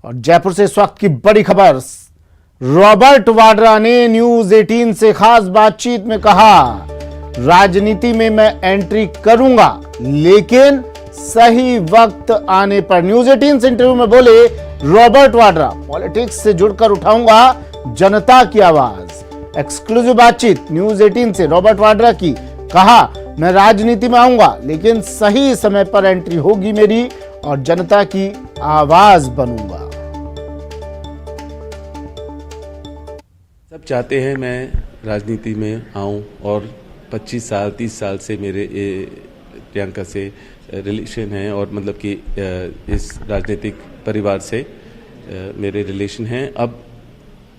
और जयपुर से इस वक्त की बड़ी खबर, रॉबर्ट वाड्रा ने न्यूज 18 से खास बातचीत में कहा, राजनीति में मैं एंट्री करूंगा लेकिन सही वक्त आने पर। न्यूज 18 से इंटरव्यू में बोले रॉबर्ट वाड्रा, पॉलिटिक्स से जुड़कर उठाऊंगा जनता की आवाज। एक्सक्लूसिव बातचीत न्यूज 18 से रॉबर्ट वाड्रा की, कहा मैं राजनीति में आऊंगा लेकिन सही समय पर एंट्री होगी मेरी और जनता की आवाज बनूंगा। सब चाहते हैं मैं राजनीति में आऊं और 25 साल 30 साल से मेरे प्रियंका से रिलेशन है और मतलब कि इस राजनीतिक परिवार से मेरे रिलेशन हैं। अब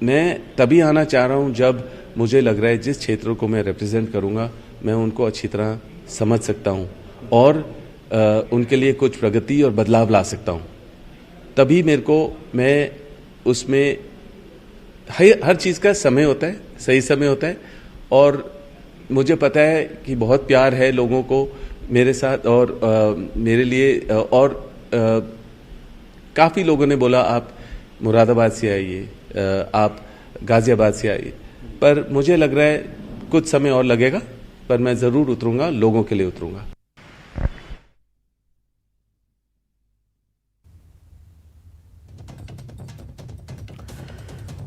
मैं तभी आना चाह रहा हूं जब मुझे लग रहा है जिस क्षेत्रों को मैं रिप्रेजेंट करूंगा मैं उनको अच्छी तरह समझ सकता हूं और उनके लिए कुछ प्रगति और बदलाव ला सकता हूं। तभी मैं उसमें हर चीज़ का समय होता है, सही समय होता है और मुझे पता है कि बहुत प्यार है लोगों को मेरे साथ और मेरे लिए और काफ़ी लोगों ने बोला आप मुरादाबाद से आइए, आप गाजियाबाद से आइए, पर मुझे लग रहा है कुछ समय और लगेगा, पर मैं ज़रूर उतरूंगा, लोगों के लिए उतरूंगा।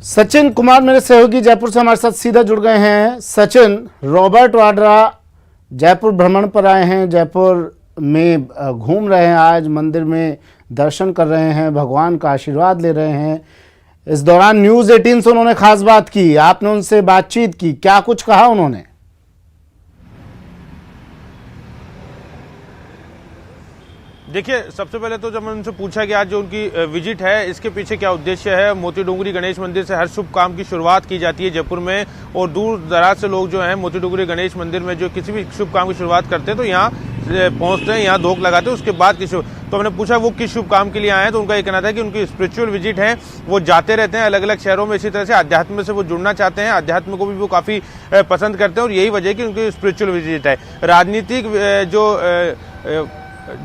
सचिन कुमार मेरे सहयोगी जयपुर से हमारे साथ सीधा जुड़ गए हैं। सचिन, रॉबर्ट वाड्रा जयपुर भ्रमण पर आए हैं, जयपुर में घूम रहे हैं, आज मंदिर में दर्शन कर रहे हैं, भगवान का आशीर्वाद ले रहे हैं। इस दौरान न्यूज 18 से उन्होंने खास बात की, आपने उनसे बातचीत की, क्या कुछ कहा उन्होंने? देखिए, सबसे पहले तो जब मैंने उनसे पूछा कि आज जो उनकी विजिट है इसके पीछे क्या उद्देश्य है, मोती डूंगरी गणेश मंदिर से हर शुभ काम की शुरुआत की जाती है जयपुर में और दूर दराज से लोग जो हैं मोती डूंगरी गणेश मंदिर में जो किसी भी शुभ काम की शुरुआत करते हैं तो यहाँ पहुँचते हैं, यहाँ धोख लगाते हैं, उसके बाद तो मैंने पूछा वो किस शुभ काम के लिए आए हैं, तो उनका ये कहना था कि उनकी स्पिरिचुअल विजिट है, वो जाते रहते हैं अलग अलग शहरों में, इसी तरह से अध्यात्म से वो जुड़ना चाहते हैं, अध्यात्म को भी वो काफ़ी पसंद करते हैं और यही वजह है कि उनकी स्पिरिचुअल विजिट है। राजनीतिक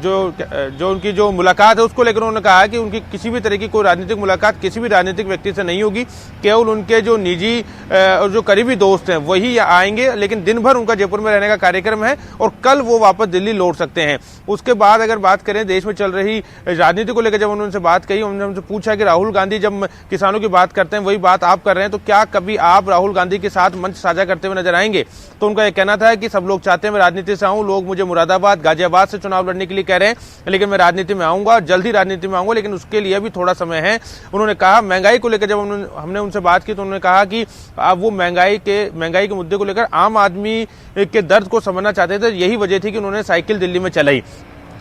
जो उनकी जो मुलाकात है उसको लेकर उन्होंने कहा कि उनकी किसी भी तरह की कोई राजनीतिक मुलाकात किसी भी राजनीतिक व्यक्ति से नहीं होगी, केवल उनके जो निजी और जो करीबी दोस्त हैं वही आएंगे, लेकिन दिन भर उनका जयपुर में रहने का कार्यक्रम है और कल वो वापस दिल्ली लौट सकते हैं। उसके बाद अगर बात करें देश में चल रही राजनीति को लेकर, जब उन्होंने उनसे बात कही, उन्होंने उनसे पूछा कि राहुल गांधी जब किसानों की बात करते हैं वही बात आप कर रहे हैं, तो क्या कभी आप राहुल गांधी के साथ मंच साझा करते हुए नजर आएंगे? तो उनका यह कहना था कि सब लोग चाहते हैं मैं राजनीति से आऊं, लोग मुझे मुरादाबाद गाजियाबाद से चुनाव लड़ने के लिए कह रहे हैं, लेकिन मैं राजनीति में आऊंगा, जल्द ही राजनीति में आऊंगा, लेकिन उसके लिए भी थोड़ा समय है। उन्होंने कहा महंगाई को लेकर जब हमने उनसे बात की तो उन्होंने कहा कि आप वो महंगाई के मुद्दे को लेकर आम आदमी के दर्द को समझना चाहते थे, यही वजह थी कि उन्होंने साइकिल दिल्ली में चलाई।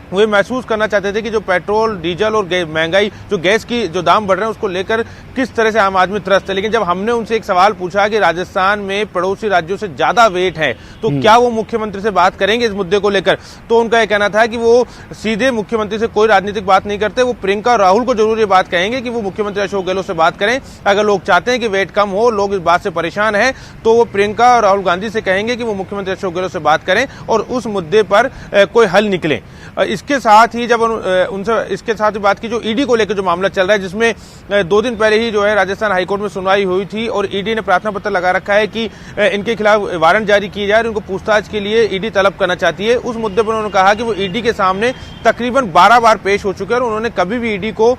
वे महसूस करना चाहते थे कि जो पेट्रोल डीजल और महंगाई जो गैस की जो दाम बढ़ रहे हैं उसको लेकर किस तरह से आम आदमी त्रस्त है। लेकिन जब हमने उनसे एक सवाल पूछा कि राजस्थान में पड़ोसी राज्यों से ज्यादा वेट है तो क्या वो मुख्यमंत्री से बात करेंगे इस मुद्दे को लेकर, तो उनका यह कहना था कि वो सीधे मुख्यमंत्री से कोई राजनीतिक बात नहीं करते, वो प्रियंका और राहुल को जरूर ये बात कहेंगे कि वो मुख्यमंत्री अशोक गहलोत से बात करें। अगर लोग चाहते हैं कि वेट कम हो, लोग इस बात से परेशान है, तो वो प्रियंका और राहुल गांधी से कहेंगे कि वो मुख्यमंत्री अशोक गहलोत से बात करें और उस मुद्दे पर कोई हल निकले। इसके साथ ही जब उनसे इसके साथ ही बात की जो ईडी को लेकर जो मामला चल रहा है, जिसमें 2 दिन पहले ही जो है राजस्थान हाईकोर्ट में सुनवाई हुई थी और ईडी ने प्रार्थना पत्र लगा रखा है कि इनके खिलाफ वारंट जारी किए जाए, उनको पूछताछ के लिए ईडी तलब करना चाहती है। उस मुद्दे पर उन्होंने कहा कि वो ईडी के सामने तकरीबन 12 बार पेश हो चुके हैं और उन्होंने कभी भी ईडी को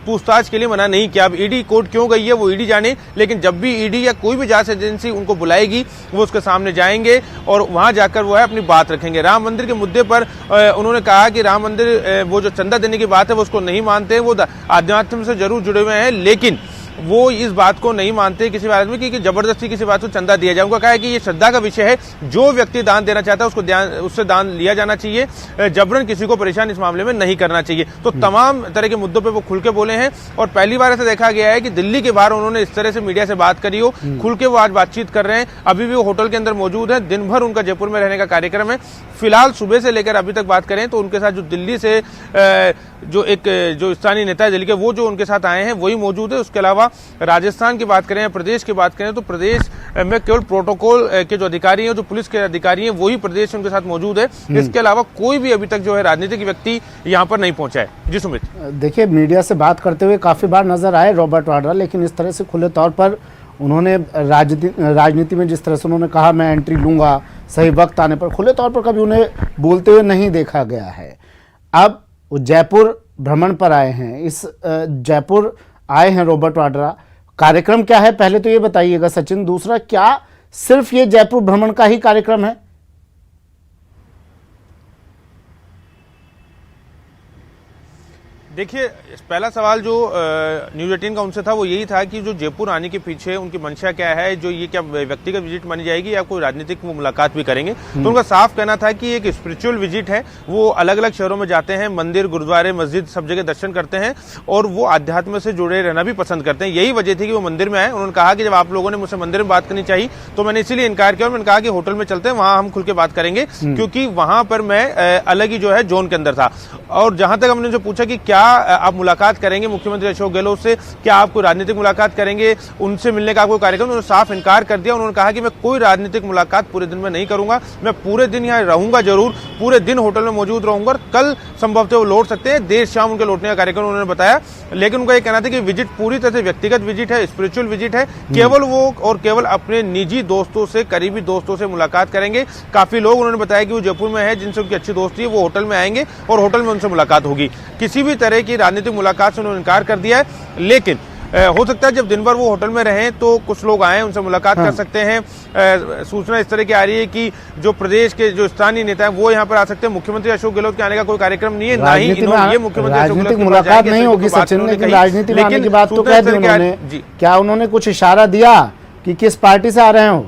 पूछताछ के लिए मना नहीं किया। अब ईडी कोर्ट क्यों गई है वो ईडी जाने, लेकिन जब भी ईडी या कोई भी जांच एजेंसी उनको बुलाएगी वो उसके सामने जाएंगे और वहां जाकर वो है अपनी बात रखेंगे। राम मंदिर के मुद्दे पर उन्होंने कहा कि राम मंदिर वो जो चंदा देने की बात है वो उसको नहीं मानते, वो आध्यात्म से जरूर जुड़े हुए हैं, लेकिन वो इस बात को नहीं मानते किसी बात में कि जबरदस्ती किसी बात को चंदा दिया जाए। उनका कहा है कि ये श्रद्धा का विषय है, जो व्यक्ति दान देना चाहता है उसको उससे दान लिया जाना चाहिए, जबरन किसी को परेशान इस मामले में नहीं करना चाहिए। तो तमाम तरह के मुद्दों पे वो खुल के बोले हैं और पहली बार ऐसा देखा गया है कि दिल्ली के बाहर उन्होंने इस तरह से मीडिया से बात करी हो, खुल के वो आज बातचीत कर रहे हैं। अभी भी वो होटल के अंदर मौजूद है, दिन भर उनका जयपुर में रहने का कार्यक्रम है। फिलहाल सुबह से लेकर अभी तक बात करें तो उनके साथ जो दिल्ली से जो स्थानीय नेता है दिल्ली के, वो जो उनके साथ आए हैं वही मौजूद है। उसके अलावा राजस्थान की बात करें या प्रदेश की बात करें तो प्रदेश में केवल प्रोटोकॉल के जो अधिकारी हैं, जो पुलिस के अधिकारी हैं, वही प्रदेश उनके साथ मौजूद है। इसके अलावा कोई भी अभी तक जो है राजनीतिक व्यक्ति यहाँ पर नहीं पहुंचा है। जी सुमित। देखिए, मीडिया से बात करते हुए काफी बार नजर आए रॉबर्ट वाड्रा, लेकिन इस तरह से खुले तौर पर उन्होंने राजनीति में जिस तरह से उन्होंने कहा मैं एंट्री लूंगा सही वक्त आने पर, खुले तौर पर कभी उन्हें बोलते हुए नहीं देखा गया है। अब वो जयपुर भ्रमण पर आए हैं, इस जयपुर आए हैं रॉबर्ट वाड्रा, कार्यक्रम क्या है पहले तो ये बताइएगा सचिन। दूसरा, क्या सिर्फ ये जयपुर भ्रमण का ही कार्यक्रम है? देखिए, पहला सवाल जो न्यूज़ 18 का उनसे था वो यही था कि जो जयपुर आने के पीछे उनकी मंशा क्या है, जो ये क्या व्यक्तिगत विजिट मानी जाएगी या कोई राजनीतिक मुलाकात भी करेंगे। तो उनका साफ कहना था कि एक स्पिरिचुअल विजिट है, वो अलग अलग शहरों में जाते हैं, मंदिर, गुरुद्वारे, मस्जिद सब जगह दर्शन करते हैं और वो आध्यात्म से जुड़े रहना भी पसंद करते हैं। यही वजह थी कि वो मंदिर में आए। उन्होंने कहा कि जब आप लोगों ने मुझसे मंदिर में बात करनी चाहिए तो मैंने इसीलिए इनकार किया और मैंने कहा कि होटल में चलते हैं, वहां हम खुल के बात करेंगे, क्योंकि वहां पर मैं अलग ही जो है जोन के अंदर था। और जहां तक हमने उनसे पूछा कि क्या आप मुलाकात करेंगे मुख्यमंत्री अशोक गहलोत से, क्या आप कोई राजनीतिक मुलाकात करेंगे, उनसे मिलने का आपको कार्यक्रम, उन्होंने साफ इनकार कर दिया। उन्होंने कहा कि मैं कोई राजनीतिक मुलाकात पूरे दिन में नहीं करूंगा, मैं पूरे दिन यहाँ रहूंगा, जरूर पूरे दिन होटल में मौजूद रहूंगा और कल संभवतः वो लौट सकते हैं, देर शाम उनके लौटने का कार्यक्रम उन्होंने बताया। लेकिन उनका ये कहना था कि विजिट पूरी तरह से व्यक्तिगत विजिट है, स्पिरिचुअल विजिट है, केवल वो और केवल अपने निजी दोस्तों से, करीबी दोस्तों से मुलाकात करेंगे। काफी लोग उन्होंने बताया कि वो जयपुर में है जिनसे उनकी अच्छी दोस्ती है, वो होटल में आएंगे और होटल में उनसे मुलाकात होगी। किसी भी तरह की राजनीतिक मुलाकात से उन्होंने इनकार कर दिया है। लेकिन हो सकता है जब दिन भर वो होटल में रहें तो कुछ लोग आए, उनसे मुलाकात कर सकते हैं। सूचना इस तरह की आ रही है कि जो प्रदेश के जो स्थानीय नेता हैं वो यहाँ पर आ सकते हैं। मुख्यमंत्री अशोक गहलोत के आने का कोई कार्यक्रम नहीं है, ना ही इन्होंने ये मुख्यमंत्री अशोक गहलोत मुलाकात नहीं होगी सचिन, लेकिन राजनीति में आने की बात तो कह दी उन्होंने। क्या उन्होंने कुछ इशारा दिया कि किस पार्टी से आ रहे हो?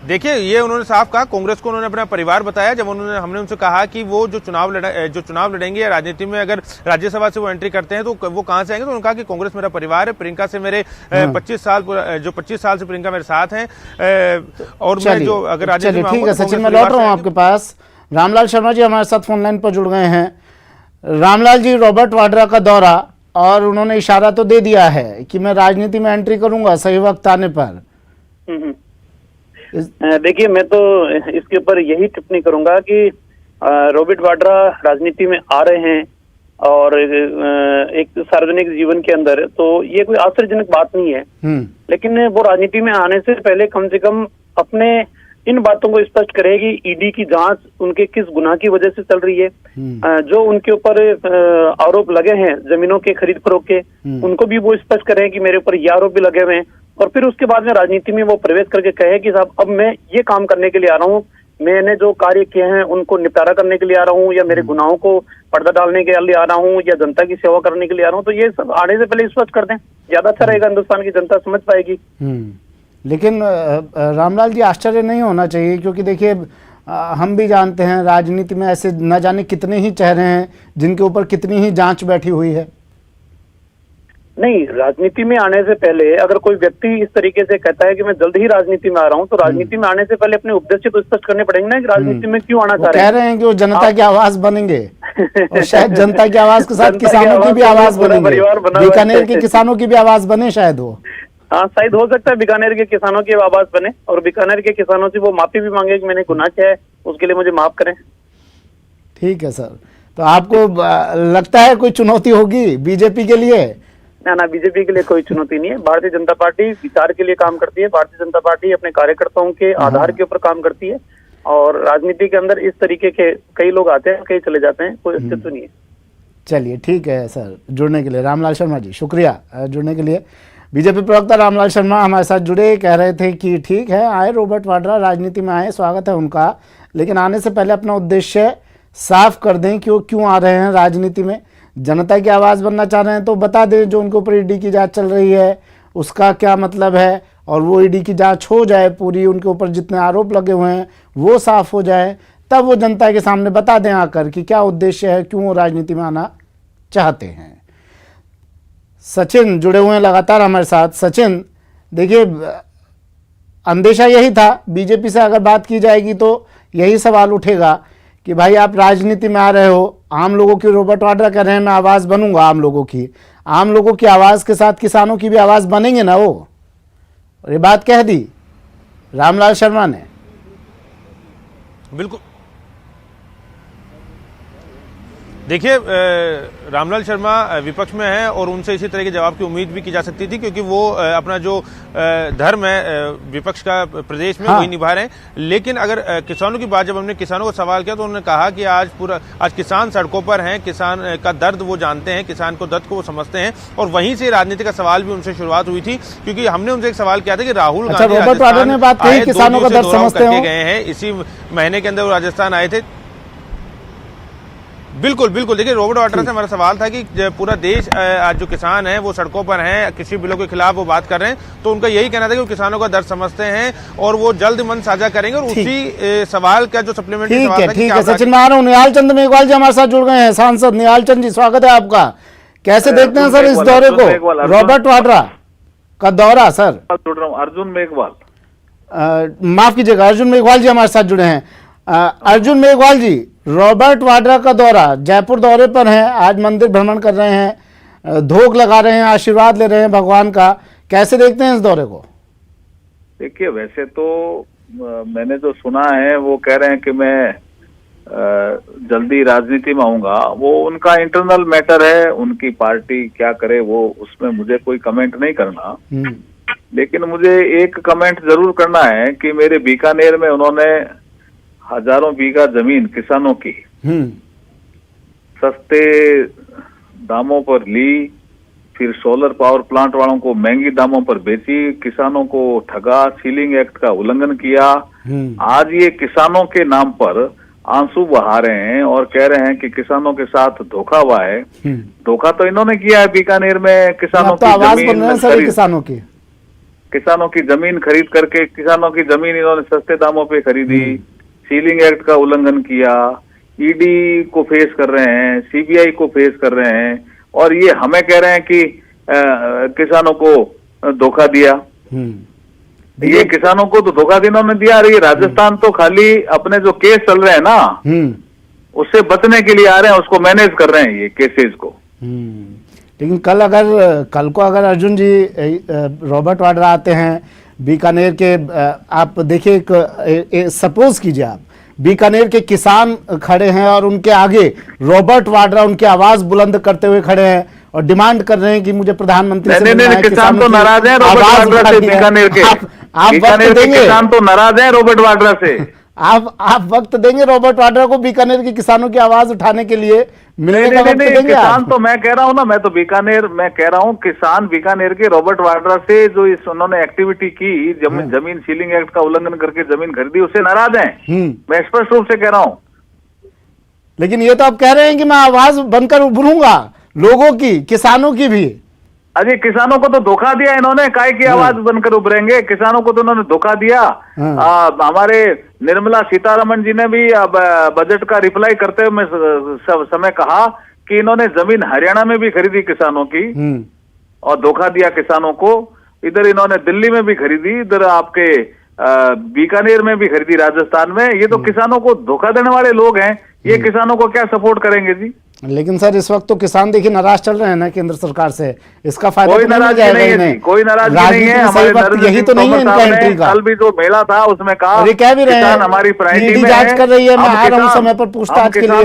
देखिए, ये उन्होंने साफ कहा, कांग्रेस को उन्होंने अपना परिवार बताया। जब हमने उनसे कहा कि वो जो चुनाव लड़ेंगे या राजनीति में अगर राज्यसभा से वो एंट्री करते हैं तो वो कहां से आएंगे, तो उन्होंने कहा कि कांग्रेस मेरा परिवार है, प्रियंका से मेरे 25 साल से प्रियंका मेरे साथ हैं और मैं जो अगर राजनीति में ठीक है सचिन, मैं लौट रहा हूँ आपके पास। रामलाल शर्मा जी हमारे साथ फोन लाइन पर जुड़ गए हैं। रामलाल जी, रॉबर्ट वाड्रा का दौरा और उन्होंने इशारा तो दे दिया है कि मैं राजनीति में एंट्री करूंगा सही वक्त आने पर। देखिए, मैं तो इसके ऊपर यही टिप्पणी करूंगा कि रॉबर्ट वाड्रा राजनीति में आ रहे हैं और एक सार्वजनिक जीवन के अंदर, तो ये कोई आश्चर्यजनक बात नहीं है। लेकिन वो राजनीति में आने से पहले कम से कम अपने इन बातों को स्पष्ट करे कि ईडी की जांच उनके किस गुनाह की वजह से चल रही है, जो उनके ऊपर आरोप लगे हैं जमीनों के खरीद फरोख्त के, उनको भी वो स्पष्ट करें कि मेरे ऊपर ये आरोप भी लगे हुए हैं। और फिर उसके बाद में राजनीति में वो प्रवेश करके कहे कि साहब अब मैं ये काम करने के लिए आ रहा हूँ, मैंने जो कार्य किए हैं उनको निपटारा करने के लिए आ रहा हूँ, या मेरे गुनाहों को पर्दा डालने के लिए आ रहा हूँ, या जनता की सेवा करने के लिए आ रहा हूँ। तो ये सब आने से पहले स्पष्ट कर दें, ज्यादा अच्छा रहेगा, हिंदुस्तान की जनता समझ पाएगी। लेकिन रामलाल जी, आश्चर्य नहीं होना चाहिए, क्योंकि देखिए हम भी जानते हैं राजनीति में ऐसे न जाने कितने ही चेहरे हैं जिनके ऊपर कितनी ही जांच बैठी हुई है। नहीं, राजनीति में आने से पहले अगर कोई व्यक्ति इस तरीके से कहता है कि मैं जल्द ही राजनीति में आ रहा हूँ, तो राजनीति में आने से पहले अपने उद्देश्य तो स्पष्ट करने पड़ेंगे ना कि राजनीति में क्यों आना चाह रहे हैं। कह रहे हैं कि वो जनता की आवाज बनेंगे और शायद जनता की आवाज के साथ किसानों की भी आवाज बनेंगे, बीकानेर के किसानों की भी आवाज बने शायद वो। हाँ, शायद हो सकता है बीकानेर के किसानों की आवाज बने और बीकानेर के किसानों से वो माफी भी मांगे कि मैंने गुनाह किया है, उसके लिए मुझे माफ करें। ठीक है सर, तो आपको लगता है कोई चुनौती होगी बीजेपी के लिए? ना, बीजेपी के लिए कोई चुनौती नहीं है। भारतीय जनता पार्टी विचार के लिए काम करती है। भारतीय जनता पार्टी अपने कार्यकर्ताओं के आधार के ऊपर काम करती है और राजनीति के अंदर इस तरीके के कई लोग आते हैं, कई चले जाते हैं, कोई अस्तित्व नहीं है। चलिए, ठीक है सर, जुड़ने के लिए रामलाल शर्मा जी शुक्रिया जुड़ने के लिए। बीजेपी प्रवक्ता रामलाल शर्मा हमारे साथ जुड़े, कह रहे थे कि ठीक है, आए रॉबर्ट वाड्रा, राजनीति में आए, स्वागत है उनका, लेकिन आने से पहले अपना उद्देश्य साफ कर दें कि वो क्यों आ रहे हैं राजनीति में। जनता की आवाज़ बनना चाह रहे हैं तो बता दें जो उनके ऊपर ईडी की जांच चल रही है उसका क्या मतलब है, और वो ईडी की जांच हो जाए पूरी, उनके ऊपर जितने आरोप लगे हुए हैं वो साफ हो जाए, तब वो जनता के सामने बता दें आकर कि क्या उद्देश्य है, क्यों वो राजनीति में आना चाहते हैं। सचिन जुड़े हुए हैं लगातार हमारे साथ। सचिन, देखिए अंदेशा यही था, बीजेपी से अगर बात की जाएगी तो यही सवाल उठेगा कि भाई आप राजनीति में आ रहे हो, आम लोगों की, रॉबर्ट वाड्रा कह रहे हैं मैं आवाज़ बनूंगा आम लोगों की, आम लोगों की आवाज के साथ किसानों की भी आवाज बनेंगे ना वो। और ये बात कह दी रामलाल शर्मा ने। बिल्कुल, देखिए रामलाल शर्मा विपक्ष में हैं और उनसे इसी तरह के जवाब की उम्मीद भी की जा सकती थी, क्योंकि वो अपना जो धर्म है विपक्ष का प्रदेश में वही निभा रहे हैं। लेकिन अगर किसानों की बात, जब हमने किसानों को सवाल किया तो उन्होंने कहा कि आज किसान सड़कों पर हैं, किसान का दर्द वो जानते हैं, किसान को दर्द को वो समझते हैं। और वहीं से राजनीति का सवाल भी उनसे शुरुआत हुई थी, क्योंकि हमने उनसे एक सवाल किया था कि राहुल गांधी रॉबर्ट ने बात कही किसानों का दर्द समझते गए हैं, इसी महीने के अंदर वो राजस्थान आए थे। बिल्कुल बिल्कुल, देखिए रॉबर्ट वाड्रा से हमारा सवाल था कि पूरा देश आज जो किसान हैं वो सड़कों पर हैं, कृषि बिलों के खिलाफ वो बात कर रहे हैं, तो उनका यही कहना था कि वो किसानों का दर्द समझते हैं और वो जल्द मन साझा करेंगे। और उसी सवाल का जो सप्लीमेंट्री सवाल था, ठीक है सचिन मानो, निहाल चंद मेघवाल जी हमारे साथ जुड़ गए हैं, सांसद निहाल चंद जी, स्वागत है आपका। कैसे देखते हैं सर इस दौरे को, रॉबर्ट वाड्रा का दौरा? सर अर्जुन मेघवाल, माफ कीजिएगा, अर्जुन मेघवाल जी हमारे साथ जुड़े हैं। अर्जुन मेघवाल जी, रॉबर्ट वाड्रा का दौरा, जयपुर दौरे पर हैं, आज मंदिर भ्रमण कर रहे हैं, धोख लगा रहे हैं, आशीर्वाद ले रहे हैं भगवान का, कैसे देखते हैं इस दौरे को? देखिए वैसे तो मैंने जो सुना है वो कह रहे हैं कि मैं जल्दी राजनीति में आऊंगा। वो उनका इंटरनल मैटर है, उनकी पार्टी क्या करे वो, उसमें मुझे कोई कमेंट नहीं करना। लेकिन मुझे एक कमेंट जरूर करना है कि मेरे बीकानेर में उन्होंने हजारों बीघा जमीन किसानों की सस्ते दामों पर ली, फिर सोलर पावर प्लांट वालों को महंगी दामों पर बेची, किसानों को ठगा, सीलिंग एक्ट का उल्लंघन किया। आज ये किसानों के नाम पर आंसू बहा रहे हैं और कह रहे हैं कि किसानों के साथ धोखा हुआ है। धोखा तो इन्होंने किया है बीकानेर में, किसानों की जमीन, किसानों की जमीन खरीद करके, किसानों की जमीन इन्होंने सस्ते दामों पे खरीदी, सीलिंग एक्ट का उल्लंघन किया, ईडी को फेस कर रहे हैं, सीबीआई को फेस कर रहे हैं, और ये हमें कह रहे हैं कि किसानों को धोखा दिया। ये किसानों को तो धोखा इन्होंने दिया। ये राजस्थान तो खाली अपने जो केस चल रहे हैं ना उससे बचने के लिए आ रहे हैं, उसको मैनेज कर रहे हैं ये केसेस को। लेकिन कल को अगर अर्जुन जी रॉबर्ट वाड्रा आते हैं बीकानेर के, आप देखिए सपोज कीजिए आप बीकानेर के किसान खड़े हैं और उनके आगे रॉबर्ट वाड्रा उनकी आवाज बुलंद करते हुए खड़े हैं और डिमांड कर रहे हैं कि मुझे प्रधानमंत्री से मिलना है। किसान तो नाराज हैं रॉबर्ट वाड्रा से, बीकानेर के किसान तो नाराज हैं रॉबर्ट वाड्रा से। आप वक्त देंगे रॉबर्ट वाड्रा को बीकानेर के किसानों की आवाज उठाने के लिए? किसान तो मैं कह रहा हूँ ना, मैं तो बीकानेर में कह रहा हूँ, किसान बीकानेर के रॉबर्ट वाड्रा से जो इस उन्होंने एक्टिविटी की, जमीन सीलिंग एक्ट का उल्लंघन करके जमीन खरीदी, उससे नाराज हैं। मैं स्पष्ट रूप से कह रहा हूँ। लेकिन ये तो आप कह रहे हैं कि मैं आवाज बनकर उभरूंगा लोगों की, किसानों की भी। अरे किसानों को तो धोखा दिया इन्होंने, काय की आवाज बनकर उभरेंगे? किसानों को तो उन्होंने धोखा दिया। हमारे निर्मला सीतारमण जी ने भी बजट का रिप्लाई करते हुए समय कहा कि इन्होंने जमीन हरियाणा में भी खरीदी किसानों की और धोखा दिया किसानों को। इधर इन्होंने दिल्ली में भी खरीदी, इधर आपके बीकानेर में भी खरीदी, राजस्थान में। ये तो किसानों को धोखा देने वाले लोग हैं, ये किसानों को क्या सपोर्ट करेंगे जी? लेकिन सर इस वक्त तो किसान देखिए नाराज चल रहे हैं ना केंद्र सरकार से, इसका फायदा कोई नाराजगी नहीं है, कोई नाराजगी नहीं है। हमारे यही तो नहीं है इनका एंट्री का। कल भी जो मेला था उसमें कहा, कह भी रहे हैं हमारी प्रायोरिटी में जांच कर रही है, मैं आ रहा हूं समय पर पूछताछ के लिए।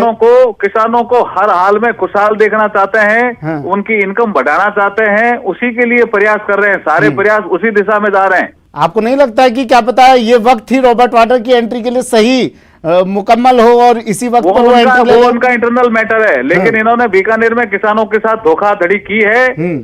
किसानों को हर हाल में खुशहाल देखना चाहते हैं, उनकी इनकम बढ़ाना चाहते हैं, उसी के लिए प्रयास कर रहे हैं, सारे प्रयास उसी दिशा में जा रहे हैं। आपको नहीं लगता है कि क्या पता है ये वक्त ही रॉबर्ट वाड्रा की एंट्री के लिए सही मुकम्मल हो और इसी वक्त पर वो उनका इंटरनल मैटर है। लेकिन इन्होंने बीकानेर में किसानों के साथ धोखाधड़ी की है,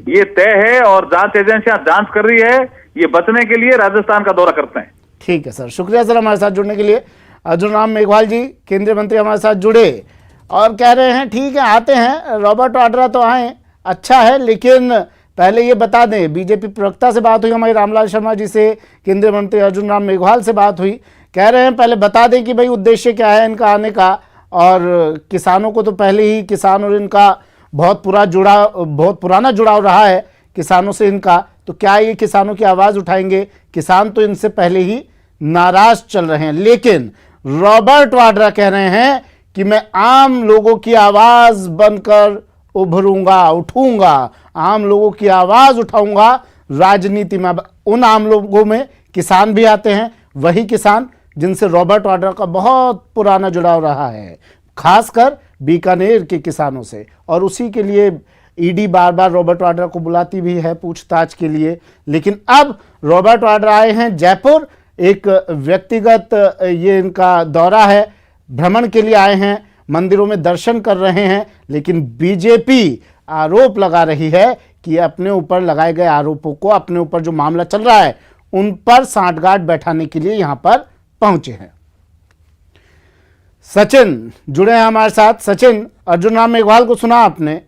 ये तय है, और जांच एजेंसियां जांच कर रही है। ये बचने के लिए राजस्थान का दौरा करते हैं। ठीक है सर, शुक्रिया सर हमारे साथ जुड़ने के लिए। अर्जुन राम मेघवाल जी केंद्रीय मंत्री हमारे साथ जुड़े और कह रहे हैं ठीक है आते हैं, रॉबर्ट वाड्रा तो आए, अच्छा है, लेकिन पहले ये बता दें, बीजेपी प्रवक्ता से बात हुई हमारी रामलाल शर्मा जी से, केंद्रीय मंत्री अर्जुन राम मेघवाल से बात हुई, कह रहे हैं पहले बता दें कि भाई उद्देश्य क्या है इनका आने का। और किसानों को तो पहले ही, किसान और इनका बहुत पुराना जुड़ाव रहा है किसानों से इनका, तो क्या ये किसानों की आवाज़ उठाएंगे? किसान तो इनसे पहले ही नाराज चल रहे हैं। लेकिन रॉबर्ट वाड्रा कह रहे हैं कि मैं आम लोगों की आवाज़ बनकर उभरूंगा, उठूंगा, आम लोगों की आवाज उठाऊंगा राजनीति में। उन आम लोगों में किसान भी आते हैं, वही किसान जिनसे रॉबर्ट वाड्रा का बहुत पुराना जुड़ाव रहा है, खासकर बीकानेर के किसानों से। और उसी के लिए ईडी बार बार रॉबर्ट वाड्रा को बुलाती भी है पूछताछ के लिए। लेकिन अब रॉबर्ट वाड्रा आए हैं जयपुर, एक व्यक्तिगत ये इनका दौरा है, भ्रमण के लिए आए हैं, मंदिरों में दर्शन कर रहे हैं। लेकिन बीजेपी आरोप लगा रही है कि अपने ऊपर लगाए गए आरोपों को, अपने ऊपर जो मामला चल रहा है उन पर सांठगांठ बैठाने के लिए यहां पर पहुंचे हैं। सचिन जुड़े हैं हमारे साथ। सचिन, अर्जुन राम मेघवाल को सुना आपने,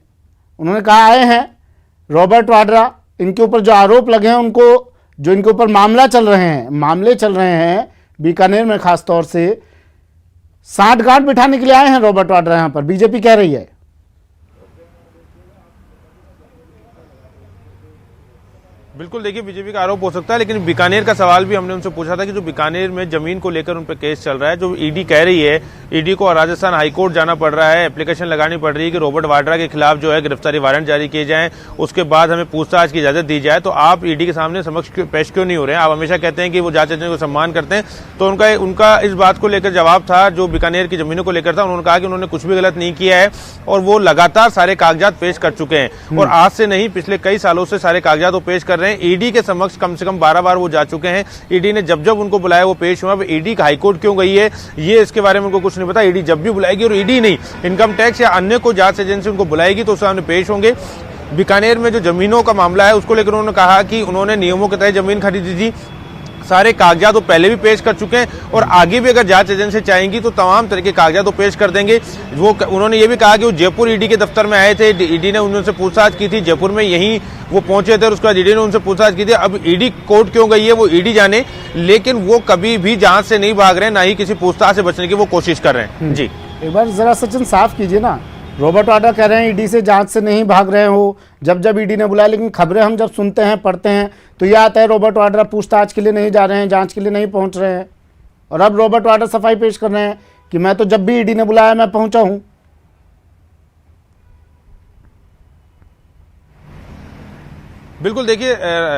उन्होंने कहा आए हैं रॉबर्ट वाड्रा, इनके ऊपर जो आरोप लगे हैं, उनको जो इनके ऊपर मामले चल रहे हैं बीकानेर में, खासतौर से सांठगांठ बिठाने के लिए आए हैं रॉबर्ट वाड्रा, यहां पर बीजेपी कह रही है। बिल्कुल, देखिए बीजेपी का आरोप हो सकता है, लेकिन बीकानेर का सवाल भी हमने उनसे पूछा था कि जो बीकानेर में जमीन को लेकर उन पर केस चल रहा है, जो ईडी कह रही है, ईडी को राजस्थान हाईकोर्ट जाना पड़ रहा है, एप्लीकेशन लगानी पड़ रही है कि रॉबर्ट वाड्रा के खिलाफ जो है गिरफ्तारी वारंट जारी किए जाएं, उसके बाद हमें पूछताछ की इजाजत दी जाए, तो आप ईडी के सामने समक्ष पेश क्यों नहीं हो रहे हैं? आप हमेशा कहते हैं कि वो जांच एजेंसी को सम्मान करते हैं। तो उनका इस बात को लेकर जवाब था, जो बीकानेर की जमीनों को लेकर था, उन्होंने कहा कि उन्होंने कुछ भी गलत नहीं किया है और वो लगातार सारे कागजात पेश कर चुके हैं, और आज से नहीं, पिछले कई सालों से सारे कागजात वो पेश कर रहे हैं। ईडी के समक्ष कम से कम 12 बार वो जा चुके हैं। ईडी ने जब जब उनको बुलाया वो पेश हुआ। ईडी हाईकोर्ट क्यों गई है ये इसके बारे में उनको कुछ नहीं पता। ईडी जब भी बुलाएगी, और ईडी नहीं, इनकम टैक्स या अन्य कोई जांच एजेंसी उनको बुलाएगी तो उसके सामने पेश होंगे। बीकानेर में जो जमीनों का मामला है उसको लेकर उन्होंने कहा कि उन्होंने नियमों के तहत जमीन खरीदी थी, सारे कागजात वो पहले भी पेश कर चुके हैं, और आगे भी अगर जांच एजेंसी चाहेंगी तो तमाम तरह के कागजात वो पेश कर देंगे। उन्होंने ये भी कहा कि वो जयपुर ईडी के दफ्तर में आए थे, ईडी ने उनसे पूछताछ की थी, जयपुर में यहीं वो पहुंचे थे, और उसके बाद ईडी ने उनसे पूछताछ की थी। अब ईडी कोर्ट क्यों गई है वो ईडी जाने, लेकिन वो कभी भी जांच से नहीं भाग रहे, ना ही किसी पूछताछ से बचने की वो कोशिश कर रहे हैं। जी, एक बार जरा सचिन साफ कीजिए ना, रॉबर्ट वाड्रा कह रहे हैं ईडी से जांच से नहीं भाग रहे हो, जब जब ईडी ने बुलाया, लेकिन खबरें हम जब सुनते हैं, पढ़ते हैं, तो यह आता है रॉबर्ट वाड्रा पूछताछ के लिए नहीं जा रहे हैं, जांच के लिए नहीं पहुंच रहे हैं। और अब रॉबर्ट वाड्रा सफाई पेश कर रहे हैं कि मैं तो जब भी ईडी ने बुलाया मैं पहुंचा हूं। बिल्कुल, देखिए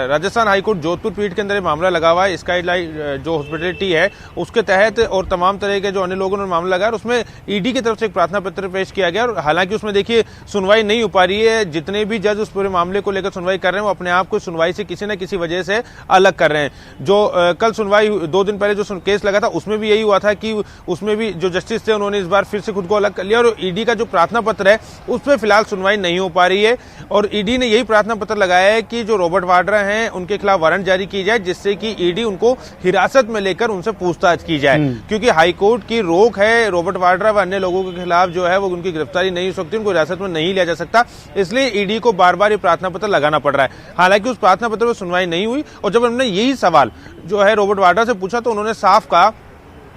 राजस्थान हाईकोर्ट जोधपुर पीठ के अंदर ये मामला लगा हुआ है। स्काईलाइट जो हॉस्पिटलिटी है उसके तहत, और तमाम तरह के जो अन्य लोगों ने मामला लगाया, उसमें ईडी की तरफ से एक प्रार्थना पत्र पेश किया गया। और हालांकि उसमें देखिए सुनवाई नहीं हो पा रही है, जितने भी जज उस पूरे मामले को लेकर सुनवाई कर रहे हैं वो अपने आप को सुनवाई से किसी न किसी वजह से अलग कर रहे हैं। जो कल सुनवाई 2 दिन पहले जो केस लगा था उसमें भी यही हुआ था कि उसमें भी जो जस्टिस थे उन्होंने इस बार फिर से खुद को अलग कर लिया, और ईडी का जो प्रार्थना पत्र है उस पर फिलहाल सुनवाई नहीं हो पा रही है। और ईडी ने यही प्रार्थना पत्र लगाया है कि जो रॉबर्ट वाड्रा हैं उनके खिलाफ वारंट जारी की जाए, जिससे कि ईडी उनको हिरासत में लेकर उनसे पूछताछ की जाए, क्योंकि हाईकोर्ट की रोक है रॉबर्ट वाड्रा व अन्य लोगों के खिलाफ जो है वो उनकी गिरफ्तारी नहीं हो सकती, उनको हिरासत में नहीं लिया जा सकता। इसलिए ईडी को बार बार ये प्रार्थना पत्र लगाना पड़ रहा है। हालांकि उस प्रार्थना पत्र पर सुनवाई नहीं हुई, और जब हमने यही सवाल जो है रॉबर्ट वाड्रा से पूछा तो उन्होंने साफ कहा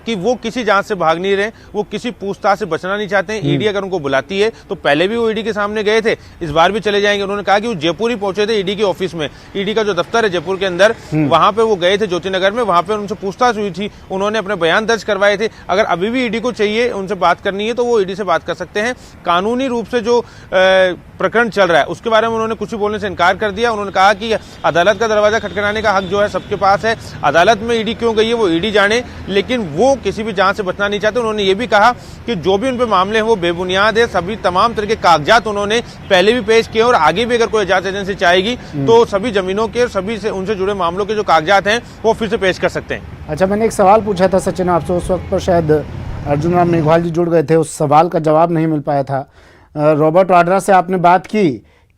कि वो किसी जांच से भाग नहीं रहे, वो किसी पूछताछ से बचना नहीं चाहते हैं। ईडी अगर उनको बुलाती है तो पहले भी वो ईडी के सामने गए थे, इस बार भी चले जाएंगे। उन्होंने कहा कि वो जयपुर ही पहुंचे थे ईडी के ऑफिस में, ईडी का जो दफ्तर है जयपुर के अंदर, वहां पे वो गए थे ज्योति नगर में, वहां पे उनसे पूछताछ हुई थी, उन्होंने अपने बयान दर्ज करवाए थे। अगर अभी भी ईडी को चाहिए उनसे बात करनी है तो वो ईडी से बात कर सकते हैं। कानूनी रूप से जो प्रकरण चल रहा है उसके बारे में उन्होंने कुछ भी बोलने से इनकार कर दिया। उन्होंने कहा कि अदालत का दरवाजा खटखटाने का हक जो है सबके पास है, अदालत में ईडी क्यों गई है वो ईडी जाने, लेकिन वो किसी भी जांच से बचना नहीं चाहते। उन्होंने ये भी कहा कि जो भी उन पे मामले हैं वो बेबुनियाद है, सभी तमाम तरह के कागजात उन्होंने पहले भी पेश किए, और आगे भी अगर कोई जांच एजेंसी चाहेगी तो सभी जमीनों के, सभी से उनसे जुड़े मामलों के जो कागजात हैं वो फिर से पेश कर सकते हैं। अच्छा, मैंने एक सवाल पूछा था सचिन आपसे, उस वक्त पर शायद अर्जुन राम मेघवाल जी जुड़ गए थे, उस सवाल का जवाब नहीं मिल पाया था। रॉबर्ट वाड्रा से आपने बात की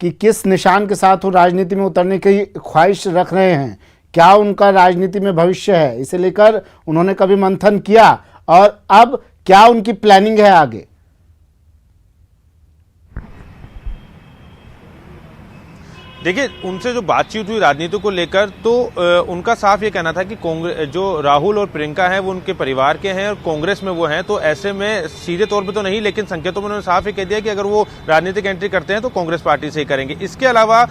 कि किस निशान के साथ वो राजनीति में उतरने की ख्वाहिश रख रहे हैं, क्या उनका राजनीति में भविष्य है, इसे लेकर उन्होंने कभी मंथन किया, और अब क्या उनकी प्लानिंग है आगे? देखिए, उनसे जो बातचीत हुई राजनीति को लेकर तो उनका साफ ये कहना था कि कांग्रेस, जो राहुल और प्रियंका हैं वो उनके परिवार के हैं और कांग्रेस में वो हैं, तो ऐसे में सीधे तौर पे तो नहीं, लेकिन संकेतों में उन्होंने साफ ये कह दिया कि अगर वो राजनीतिक एंट्री करते हैं तो कांग्रेस पार्टी से ही करेंगे। इसके अलावा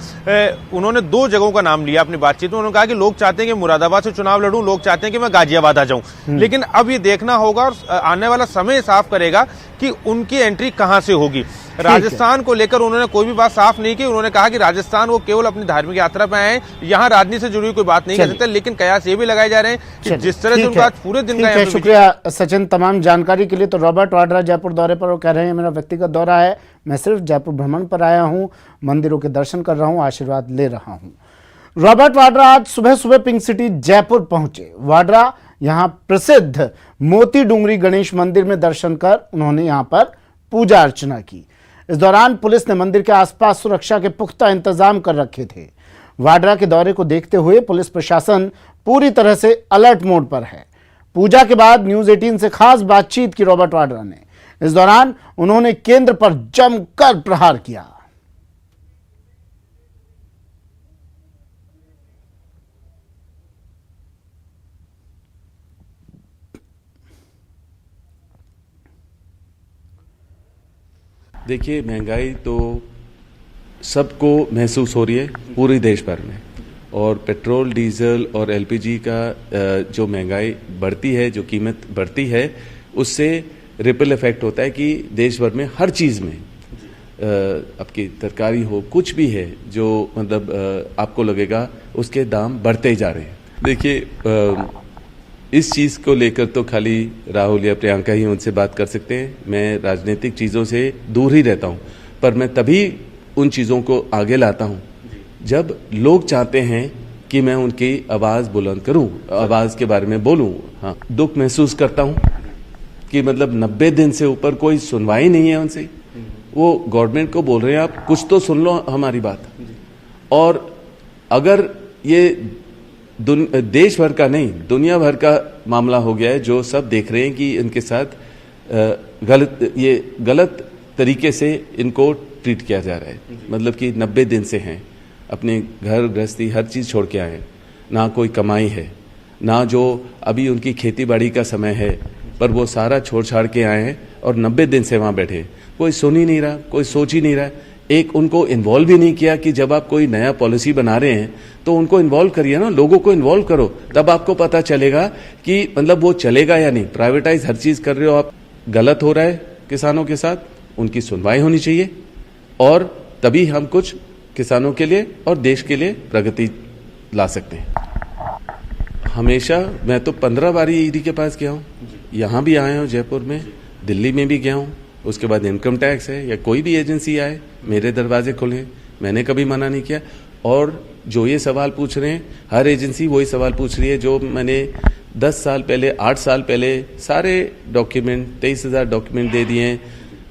उन्होंने 2 जगहों का नाम लिया अपनी बातचीत में। उन्होंने कहा कि लोग चाहते हैं कि मुरादाबाद से चुनाव लड़ूं, लोग चाहते हैं कि मैं गाजियाबाद आ जाऊं, लेकिन अब ये देखना होगा और आने वाला समय साफ करेगा कि उनकी एंट्री कहां से होगी। राजस्थान को लेकर उन्होंने कोई भी बात साफ नहीं की। उन्होंने कहा कि राजस्थान वो केवल अपनी धार्मिक यात्रा पे आए, यहाँ राजनीति से जुड़ी हुई कोई बात नहीं कर सकते। लेकिन कयास ये भी लगाए जा रहे हैं कि जिस तरह से उनका पूरे दिन का शुक्रिया सचिन तमाम जानकारी के लिए। तो रॉबर्ट वाड्रा जयपुर दौरे पर वो कह रहे हैं मेरा व्यक्तिगत दौरा है, मैं सिर्फ जयपुर भ्रमण पर आया हूं, मंदिरों के दर्शन कर रहा हूं, आशीर्वाद ले रहा हूं। रॉबर्ट वाड्रा आज सुबह सुबह पिंक सिटी जयपुर पहुंचे। वाड्रा यहां प्रसिद्ध मोती डूंगरी गणेश मंदिर में दर्शन कर उन्होंने यहां पर पूजा अर्चना की। इस दौरान पुलिस ने मंदिर के आसपास सुरक्षा के पुख्ता इंतजाम कर रखे थे। वाड्रा के दौरे को देखते हुए पुलिस प्रशासन पूरी तरह से अलर्ट मोड पर है। पूजा के बाद न्यूज 18 से खास बातचीत की रॉबर्ट वाड्रा ने। इस दौरान उन्होंने केंद्र पर जमकर प्रहार किया। देखिए, महंगाई तो सबको महसूस हो रही है पूरे देश भर में, और पेट्रोल, डीजल और एलपीजी का जो महंगाई बढ़ती है, जो कीमत बढ़ती है, उससे रिपल इफेक्ट होता है कि देश भर में हर चीज़ में आपकी तरकारी हो, कुछ भी है जो मतलब आपको लगेगा उसके दाम बढ़ते ही जा रहे हैं। देखिए, इस चीज़ को लेकर तो खाली राहुल या प्रियंका ही उनसे बात कर सकते हैं। मैं राजनीतिक चीज़ों से दूर ही रहता हूं, पर मैं तभी उन चीज़ों को आगे लाता हूं जब लोग चाहते हैं कि मैं उनकी आवाज़ बुलंद करूं, आवाज़ के बारे में बोलूं। हाँ, दुख महसूस करता हूं कि मतलब 90 दिन से ऊपर कोई सुनवाई नहीं है उनसे। वो गवर्नमेंट को बोल रहे हैं आप कुछ तो सुन लो हमारी बात। और अगर ये देश भर का नहीं, दुनिया भर का मामला हो गया है, जो सब देख रहे हैं कि इनके साथ गलत तरीके से इनको ट्रीट किया जा रहा है। मतलब कि 90 दिन से हैं, अपने घर गृहस्थी हर चीज़ छोड़ के आए हैं, ना कोई कमाई है, ना जो अभी उनकी खेती बाड़ी का समय है, पर वो सारा छोड़ छाड़ के आए हैं और 90 दिन से वहाँ बैठे। कोई सुन ही नहीं रहा, कोई सोच ही नहीं रहा। एक उनको इन्वॉल्व भी नहीं किया कि जब आप कोई नया पॉलिसी बना रहे हैं तो उनको इन्वॉल्व करिए ना, लोगों को इन्वॉल्व करो, तब आपको पता चलेगा कि मतलब वो चलेगा या नहीं। प्राइवेटाइज हर चीज़ कर रहे हो आप, गलत हो रहा है किसानों के साथ। उनकी सुनवाई होनी चाहिए और तभी हम कुछ किसानों के लिए और देश के लिए प्रगति ला सकते हैं। हमेशा मैं तो 15 बारी ईडी के पास गया हूँ, यहाँ भी आया हूँ जयपुर में, दिल्ली में भी गया हूँ। उसके बाद इनकम टैक्स है या कोई भी एजेंसी आए, मेरे दरवाजे खुले, मैंने कभी मना नहीं किया। और जो ये सवाल पूछ रहे हैं, हर एजेंसी वही सवाल पूछ रही है जो मैंने 10 साल पहले, 8 साल पहले सारे डॉक्यूमेंट, 23,000 डॉक्यूमेंट दे दिए हैं,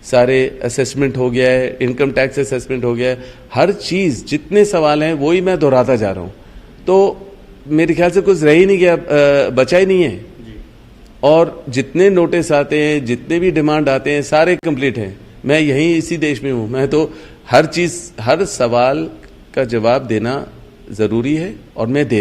सारे असेसमेंट हो गया है, इनकम टैक्स असेसमेंट हो गया है, हर चीज़ जितने सवाल हैं वही मैं दोहराता जा रहा हूँ। तो मेरे ख्याल से कुछ रह ही नहीं गया, बचा ही नहीं है। और जितने नोटिस आते हैं, जितने भी डिमांड आते हैं, सारे कंप्लीट हैं। मैं यहीं इसी देश में हूँ, मैं तो हर चीज़, हर सवाल का जवाब देना ज़रूरी है और मैं दे रहा हूँ।